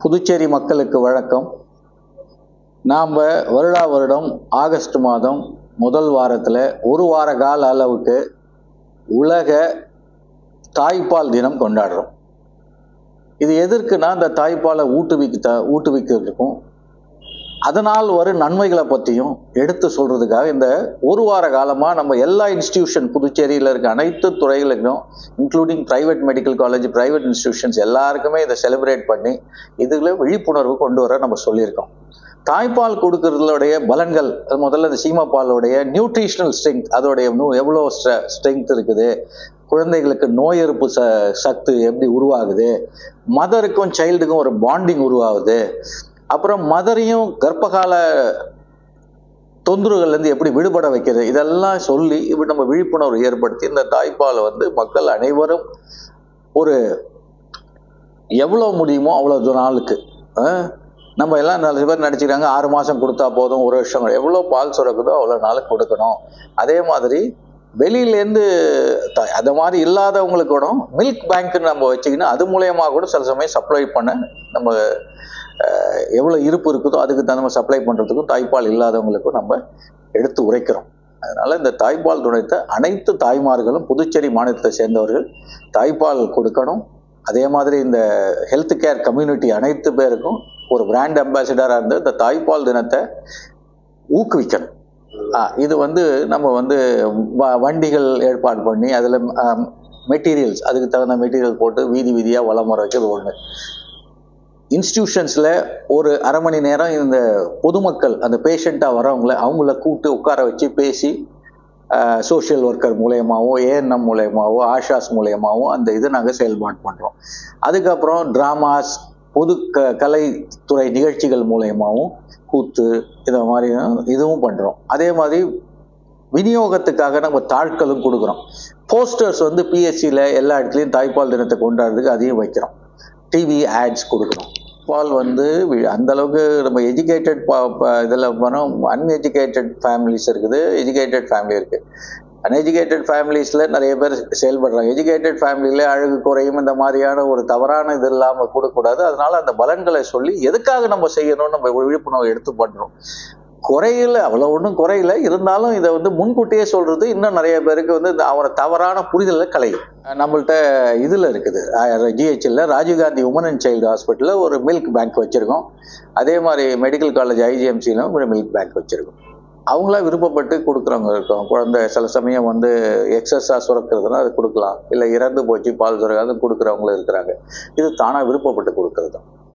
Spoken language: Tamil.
புதுச்சேரி மக்களுக்கு வணக்கம். நாம் வருடா வருடம் ஆகஸ்ட் மாதம் முதல் வாரத்தில் ஒரு வார கால அளவுக்கு உலக தாய்ப்பால் தினம் கொண்டாடுறோம். இது எதற்குன்னா இந்த தாய்ப்பாலை ஊட்டுவிக்கிறதுக்கும் அதனால் வரும் நன்மைகளை பற்றியும் எடுத்து சொல்றதுக்காக இந்த ஒரு வார காலமாக நம்ம எல்லா இன்ஸ்டிடியூஷன் புதுச்சேரியில் இருக்க அனைத்து துறைகளுக்கும் including private medical college, private institutions எல்லாருக்குமே இதை செலிப்ரேட் பண்ணி இதில் விழிப்புணர்வு கொண்டு வர நம்ம சொல்லியிருக்கோம். தாய்ப்பால் கொடுக்கறதுடைய பலன்கள், முதல்ல இந்த சீமப்பாலுடைய நியூட்ரிஷனல் ஸ்ட்ரென்த், அதோடைய எவ்வளோ ஸ்ட்ரென்த் இருக்குது, குழந்தைகளுக்கு நோய் எதிர்ப்பு சக்தி எப்படி உருவாகுது, மதருக்கும் சைல்டுக்கும் ஒரு பாண்டிங் உருவாகுது, அப்புறம் மதரையும் கர்ப்பகால தொந்தரவுகள்லேருந்து எப்படி விடுபட வைக்கிறது, இதெல்லாம் சொல்லி இப்படி நம்ம விழிப்புணர்வு ஏற்படுத்தி இந்த தாய்ப்பாலை மக்கள் அனைவரும் ஒரு எவ்வளோ முடியுமோ அவ்வளோ நாளுக்கு, நம்ம எல்லாம் நிறைய பேர் நினச்சிக்கிறாங்க 6 மாதம் கொடுத்தா போதும், 1 வருஷம், எவ்வளோ பால் சுரக்குதோ அவ்வளோ நாளுக்கு கொடுக்கணும். அதே மாதிரி வெளியிலேருந்து அது மாதிரி இல்லாதவங்களுக்கு கூட மில்க் பேங்க்னு நம்ம வச்சுக்கினா அது மூலயமா கூட சில சமயம் சப்ளை பண்ண நம்ம எவ்வளோ இருப்பு இருக்குதோ அதுக்கு தகுந்த சப்ளை பண்ணுறதுக்கும் தாய்ப்பால் இல்லாதவங்களுக்கும் நம்ம எடுத்து உரைக்கிறோம். அதனால் இந்த தாய்ப்பால் துணைத்த அனைத்து தாய்மார்களும் புதுச்சேரி மாநிலத்தை சேர்ந்தவர்கள் தாய்ப்பால் கொடுக்கணும். அதே மாதிரி இந்த ஹெல்த் கேர் கம்யூனிட்டி அனைத்து பேருக்கும் ஒரு பிராண்ட் அம்பாசிடராக இருந்து இந்த தாய்ப்பால் தினத்தை ஊக்குவிக்கணும். இது நம்ம வண்டிகள் ஏற்பாடு பண்ணி அதில் மெட்டீரியல்ஸ், அதுக்கு தகுந்த மெட்டீரியல் போட்டு வீதி வீதியாக வலம் வர வைக்கிறது ஒன்று. இன்ஸ்டிடியூஷன்ஸில் ஒரு அரை மணி நேரம் இந்த பொதுமக்கள் அந்த பேஷண்ட்டாக வரவங்கள அவங்கள கூப்பிட்டு உட்கார வச்சு பேசி சோஷியல் ஒர்க்கர் மூலயமாவோ, ஏஎன்எம் மூலயமாவோ, ஆஷாஸ் மூலயமாவோ அந்த இதை நாங்கள் செயல்பாடு பண்ணுறோம். அதுக்கப்புறம் ட்ராமாஸ், பொது கலைத்துறை நிகழ்ச்சிகள் மூலயமாவும் கூத்து இதை மாதிரி இதுவும் பண்ணுறோம். அதே மாதிரி விநியோகத்துக்காக நம்ம தாட்களும் கொடுக்குறோம். போஸ்டர்ஸ் பிஎஸ்சியில் எல்லா இடத்துலையும் தாய்ப்பால் தினத்தை கொண்டாடுறதுக்கு அதையும் வைக்கிறோம். டிவி ஆட்ஸ் கொடுக்குறோம். பால் அந்த அளவுக்கு நம்ம எஜுகேட்டட் இதில் போனோம். அன்எஜுகேட்டட் ஃபேமிலிஸ் இருக்குது, எஜுகேட்டட் ஃபேமிலி இருக்குது. அன்எஜுகேட்டட் ஃபேமிலிஸில் நிறைய பேர் செயல்படுறாங்க. எஜுகேட்டட் ஃபேமிலியில் அழகு குறையும் இந்த மாதிரியான ஒரு தவறான இது இல்லாமல் கொடுக்கக்கூடாது. அதனால அந்த பலன்களை சொல்லி எதுக்காக நம்ம செய்யணும்னு நம்ம விழிப்புணர்வு எடுத்து பண்ணுறோம். குறையில அவ்வளோ ஒன்றும் குறையில இருந்தாலும் இதை முன்கூட்டியே சொல்றது இன்னும் நிறைய பேருக்கு அவரை தவறான புரிதலை கலையும். நம்மள்கிட்ட இதில் இருக்குது ஜிஹெச்எல்ல ராஜீவ்காந்தி உமன் அண்ட் சைல்டு ஹாஸ்பிட்டலில் ஒரு மில்க் பேங்க் வச்சுருக்கோம். அதே மாதிரி மெடிக்கல் காலேஜ் ஐஜிஎம்சியிலும் ஒரு மில்க் பேங்க் வச்சுருக்கோம். அவங்களா விருப்பப்பட்டு கொடுக்குறவங்க இருக்கோம். குழந்தை சில சமயம் எக்ஸஸாக சுரக்கிறதுனா அது கொடுக்கலாம், இல்லை இறந்து போச்சு பால் சுரக்காது கொடுக்குறவங்களும் இருக்கிறாங்க. இது தானாக விருப்பப்பட்டு கொடுக்கறது தான்.